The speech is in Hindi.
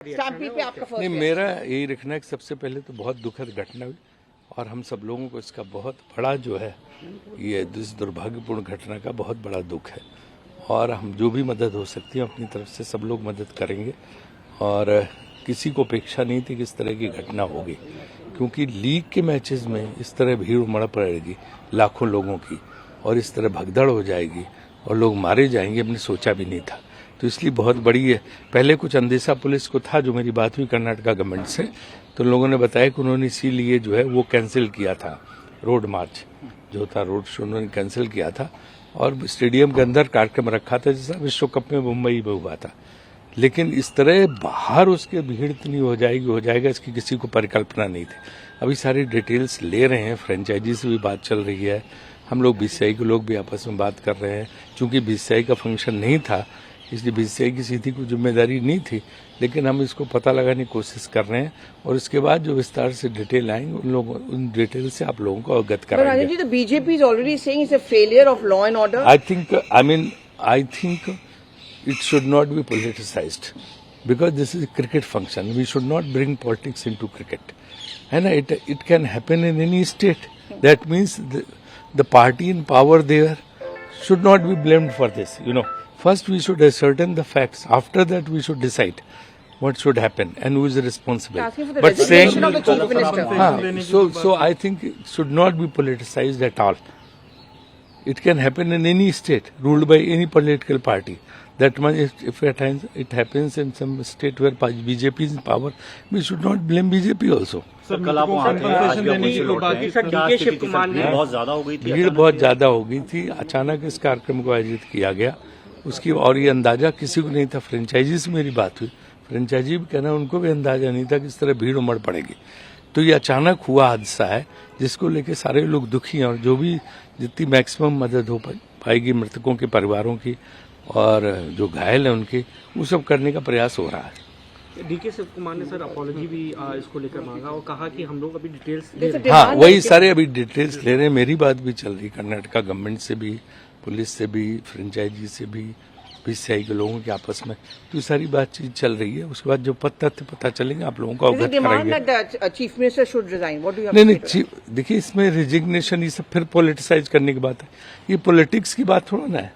स्टैम्पीड पे आपका फर्स्ट नहीं, मेरा यही रखना है कि सबसे पहले तो बहुत दुखद घटना हुई और हम सब लोगों को इसका बहुत बड़ा जो है ये इस दुर्भाग्यपूर्ण घटना का बहुत बड़ा दुख है और हम जो भी मदद हो सकती है अपनी तरफ से सब लोग मदद करेंगे और किसी को अपेक्षा नहीं थी कि इस तरह की घटना होगी क्योंकि लीग के मैचेस में इस तरह भीड़ उमड़ पड़ेगी लाखों लोगों की और इस तरह भगदड़ हो जाएगी और लोग मारे जाएंगे, हमने सोचा भी नहीं था। तो इसलिए बहुत बड़ी है। पहले कुछ अंदेशा पुलिस को था, जो मेरी बात हुई कर्नाटक गवर्नमेंट से, तो लोगों ने बताया कि उन्होंने इसीलिए जो है वो कैंसिल किया था, रोड मार्च जो था, रोड शो उन्होंने कैंसिल किया था और स्टेडियम के अंदर कार्यक्रम रखा था जैसा विश्व कप में मुंबई में हुआ था। लेकिन इस तरह बाहर उसके भीड़ इतनी हो जाएगा इसकी किसी को परिकल्पना नहीं थी। अभी सारी डिटेल्स ले रहे हैं, फ्रेंचाइजी से भी बात चल रही है, हम लोग बीसीसीआई के लोग भी आपस में बात कर रहे हैं। चूंकि बीसीसीआई का फंक्शन नहीं था इसलिए बीसीसीआई की सीधी कोई जिम्मेदारी नहीं थी, लेकिन हम इसको पता लगाने की कोशिश कर रहे हैं और इसके बाद जो विस्तार से डिटेल आएंगे उन डिटेल से आप लोगों को अवगत कराएंगे। The BJP is already saying it's a failure of law and order. I think it should not be politicized because this is a cricket function. We should not bring politics into cricket. And it can happen in any state. That means the party in power there should not be blamed for this. First we should ascertain the facts. After that we should decide what should happen and who is responsible. Asking for the resignation of the chief minister. So I think it should not be politicized at all. It can happen in any state ruled by any political party. That much, if at times it happens in some state where BJP is in power, we should not blame BJP also. कल आप वहाँ थे, आज भी ऑपरेशन लौटे हैं। क्या स्थिति सर, भीड़ बहुत ज्यादा हो गई थी? भीड़ बहुत ज्यादा हो गई थी, अचानक इस कार्यक्रम को आयोजित किया गया उसकी, और ये अंदाजा किसी को नहीं था। फ्रेंचाइजी से मेरी बात हुई, फ्रेंचाइजी भी कहना उनको भी अंदाजा नहीं था कि इस तरह भीड़ उमड़ पड़ेगी। तो ये अचानक हुआ हादसा है जिसको लेके सारे लोग दुखी हैं और जो भी जितनी मैक्सिमम मदद हो पाएगी मृतकों के परिवारों की और जो घायल है उनके, वो सब करने का प्रयास हो रहा है। डीके शिव कुमार ने सर अपॉलॉजी भी इसको लेकर मांगा और कहा कि हम लोग अभी डिटेल्स ले रहे हैं। हाँ, वही सारे अभी डिटेल्स ले रहे हैं। मेरी बात भी चल रही कर्नाटक गवर्नमेंट से भी, पुलिस से भी, फ्रेंचाइजी से भी, बीसीसीआई के लोगों के आपस में, तो सारी बातचीत चल रही है। उसके बाद जो तथ्य पता चलेंगे आप लोगों को अवगत कराएंगे। Chief minister should resign, what do you नहीं, देखिए इसमें रिजिग्नेशन ये सब फिर पॉलिटिसाइज करने की बात है। ये पॉलिटिक्स की बात थोड़ा ना है।